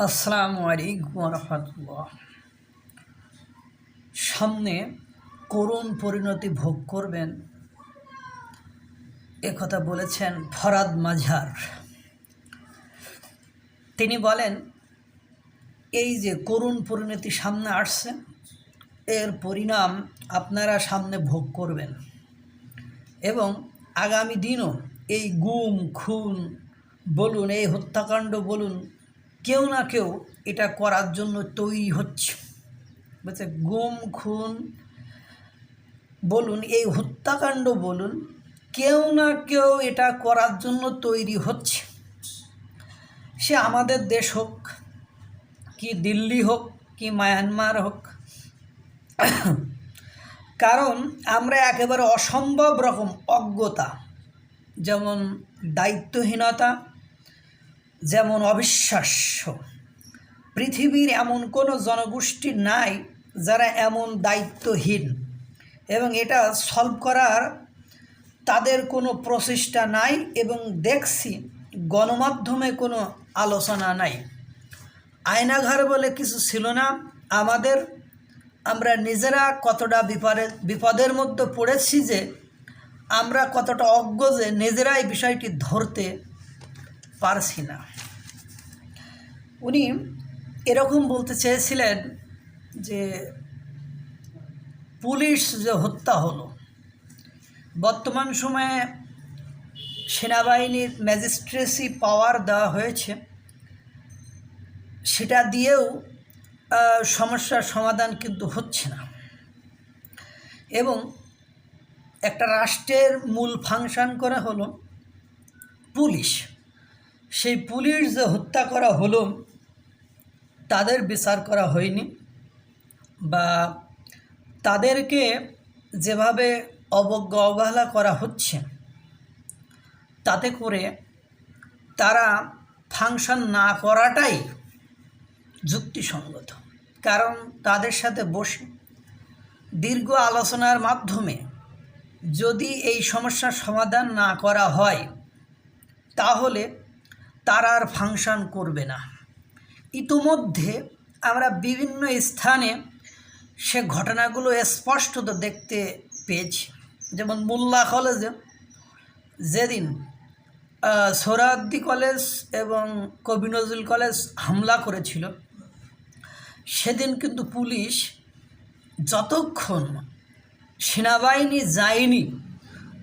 আসসালামু আলাইকুম রহমতুল্লাহ। সামনে করুণ পরিণতি ভোগ করবেন, একথা বলেছেন ফরাদ মাঝার। তিনি বলেন, এই যে করুণ পরিণতি সামনে আসছে, এর পরিণাম আপনারা সামনে ভোগ করবেন এবং আগামী দিনও এই গুম খুন বলুন, এই হত্যাকাণ্ড বলুন, কেউ না কেউ এটা করার জন্য তৈরি হচ্ছে। বলছে গুম খুন বলুন, এই হত্যাকাণ্ড বলুন, কেউ না কেউ এটা করার জন্য তৈরি হচ্ছে। সে আমাদের দেশ হোক, কি দিল্লি হোক, কি মায়ানমার হোক। কারণ আমরা একেবারে অসম্ভব রকম অজ্ঞতা, যেমন দায়িত্বহীনতা, যেমন অবিশ্বাস্য। পৃথিবীর এমন কোনো জনগোষ্ঠী নাই যারা এমন দায়িত্বহীন, এবং এটা সলভ করার তাদের কোনো প্রচেষ্টা নাই। এবং দেখছি গণমাধ্যমে কোনো আলোচনা নাই। আয়নাঘর বলে কিছু ছিল না আমাদের। আমরা নিজেরা কতটা বিপদের মধ্যে পড়েছি যে আমরা কতটা অজ্ঞ যে নিজেরাই বিষয়টি ধরতে পারছি না। উনি এরকম বলতে চেয়েছিলেন যে পুলিশ যে হত্যা হলো, বর্তমান সময়ে সেনাবাহিনীর ম্যাজিস্ট্রেসি পাওয়ার দেওয়া হয়েছে, সেটা দিয়েও সমস্যার সমাধান কিন্তু হচ্ছে না। এবং একটা রাষ্ট্রের মূল ফাংশন করা হলো পুলিশ। সেই পুলিশ যে হত্যা করা হলো, তাদের বিচার করা হয়নি, বা তাদেরকে যেভাবে অবহেলা করা হচ্ছে, তাতে করে তারা ফাংশন না করাটাই যুক্তিসঙ্গত। কারণ তাদের সাথে বসে দীর্ঘ আলোচনার মাধ্যমে যদি এই সমস্যার সমাধান না করা হয়, তাহলে তারা আর ফাংশন করবে না। ইতিমধ্যে আমরা বিভিন্ন স্থানে সে ঘটনাগুলো স্পষ্টত দেখতে পেয়েছি। যেমন মোল্লা কলেজে যেদিন সোহরাওয়ার্দী কলেজ এবং কবি নজরুল কলেজ হামলা করেছিল, সেদিন কিন্তু পুলিশ যতক্ষণ সেনাবাহিনী যায়নি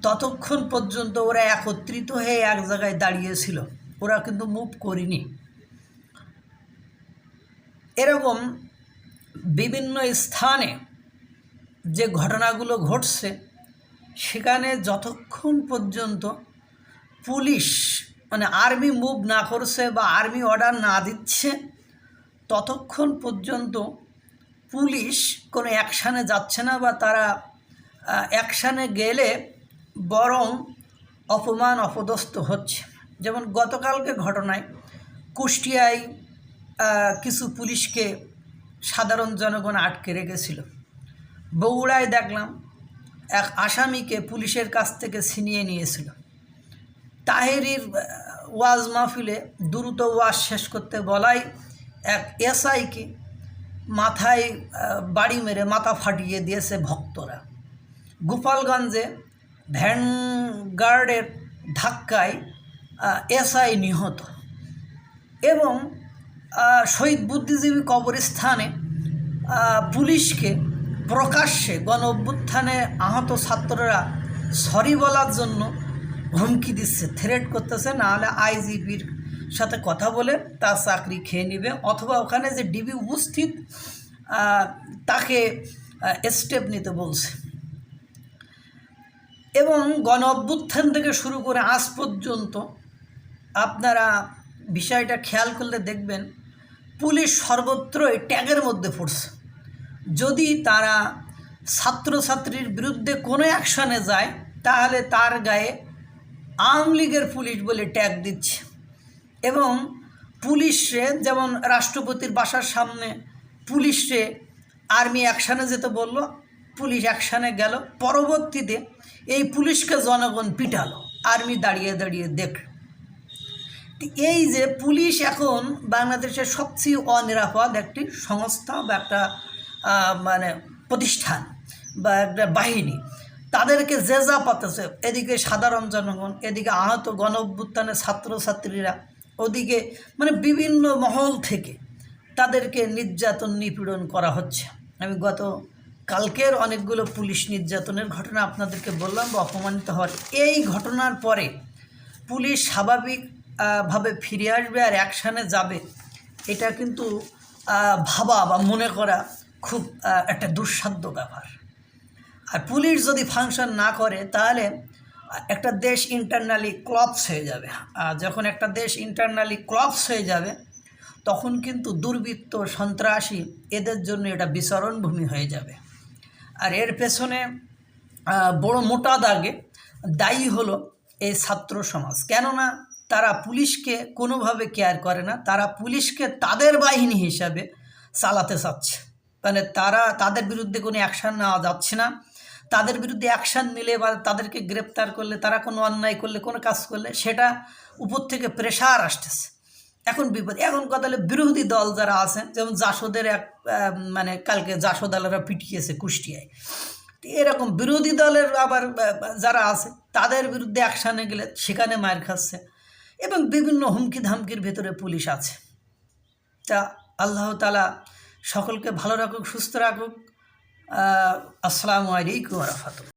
ততক্ষণ পর্যন্ত ওরা একত্রিত হয়ে এক জায়গায় দাঁড়িয়েছিল, ওরা কিন্তু মুভ করেনি। এরকম বিভিন্ন স্থানে যে ঘটনাগুলো ঘটছে, সেখানে যতক্ষণ পর্যন্ত পুলিশ আর্মি মুভ না করছে বা আর্মি অর্ডার না দিচ্ছে, ততক্ষণ পর্যন্ত পুলিশ কোনো অ্যাকশানে যাচ্ছে না, বা তারা অ্যাকশানে গেলে বরং অপমান অপদস্থ হচ্ছে। যেমন গতকালকে ঘটনায় কুষ্টিয়ায় কিছু পুলিশকে সাধারণ জনগণ আটকে রেখেছিল। বগুড়ায় দেখলাম এক আসামিকে পুলিশের কাছ থেকে ছিনিয়ে নিয়েছিল। তাহেরির ওয়াজ মাহফিলে দ্রুত ওয়াজ শেষ করতে বলায় এক এসআইকে মাথায় বাড়ি মেরে মাথা ফাটিয়ে দিয়েছে ভক্তরা। গোপালগঞ্জে ভ্যানগার্ডের ধাক্কায় এসআই নিহত। এবং শহীদ বুদ্ধিজীবী কবরস্থানে পুলিশকে প্রকাশ্যে গণ অভ্যুত্থানে আহত ছাত্ররা সরি বলার জন্য হুমকি দিচ্ছে, থ্রেট করতেছে, নাহলে আইজিপির সাথে কথা বলে তার চাকরি খেয়ে নেবে, অথবা ওখানে যে ডিবি উপস্থিত তাকে স্টেপ নিতে বলছে। এবং গণ অভ্যুত্থান থেকে শুরু করে আজ পর্যন্ত আপনারা বিষয়টা খেয়াল করলে দেখবেন, পুলিশ সর্বত্রই ট্যাগের মধ্যে পড়ছে। যদি তারা ছাত্রছাত্রীর বিরুদ্ধে কোনো অ্যাকশানে যায়, তাহলে তার গায়ে আওয়ামী লীগের পুলিশ বলে ট্যাগ দিচ্ছে। এবং পুলিশে যেমন রাষ্ট্রপতির বাসার সামনে পুলিশে আর্মি অ্যাকশানে যেতে বলল, পুলিশ অ্যাকশানে গেল, পরবর্তীতে এই পুলিশকে জনগণ পিটালো, আর্মি দাঁড়িয়ে দাঁড়িয়ে দেখ। এই যে পুলিশ এখন বাংলাদেশের সবচেয়ে অনিরাপদ একটি সংস্থা বা একটা মানে প্রতিষ্ঠান বা একটা বাহিনী, তাদেরকে যে যা পাতেছে, এদিকে সাধারণ জনগণ, এদিকে আহত গণ অভ্যুত্থানের ছাত্রছাত্রীরা, ওদিকে মানে বিভিন্ন মহল থেকে তাদেরকে নির্যাতন নিপীড়ন করা হচ্ছে। আমি কালকের অনেকগুলো পুলিশ নির্যাতনের ঘটনা আপনাদেরকে বললাম বা অপমানিত হওয়ার। এই ঘটনার পরে পুলিশ স্বাভাবিকভাবে ফিরে আসবে আর অ্যাকশানে যাবে, এটা কিন্তু ভাবা বা মনে করা খুব একটা দুঃসাধ্য ব্যাপার। আর পুলিশ যদি ফাংশন না করে তাহলে একটা দেশ ইন্টারনালি ক্লাপস হয়ে যাবে। আর যখন একটা দেশ ইন্টারনালি ক্লাপস হয়ে যাবে তখন কিন্তু দুর্বৃত্ত, সন্ত্রাসী এদের জন্য এটা বিচরণভূমি হয়ে যাবে। আর এর পেছনে বড় মোটা দাগে দায়ী হলো এই ছাত্র সমাজ। কেননা তারা পুলিশকে কোনোভাবে কেয়ার করে না, তারা পুলিশকে তাদের বাহিনী হিসাবে চালাতে চাচ্ছে। মানে তাদের বিরুদ্ধে কোনো অ্যাকশান নেওয়া যাচ্ছে না। তাদের বিরুদ্ধে অ্যাকশান নিলে বা তাদেরকে গ্রেপ্তার করলে, তারা কোনো অন্যায় করলে, কোনো কাজ করলে সেটা উপর থেকে প্রেশার আসতেছে। এখন বিপদ। এখন কথা হলে বিরোধী দল যারা আছেন, যেমন জাসদের মানে কালকে জাসদালেরা পিটিয়েছে কুষ্টিয়ায়, এরকম বিরোধী দলের আবার যারা আছে তাদের বিরুদ্ধে অ্যাকশানে গেলে সেখানে মার খাচ্ছে এবং বিভিন্ন হুমকি ধামকির ভেতরে পুলিশ আছে। তা আল্লাহ তাআলা সকলকে ভালো রাখুক, সুস্থ রাখুক। আসসালামু আলাইকুম ওয়া রাহমাতুল্লাহ।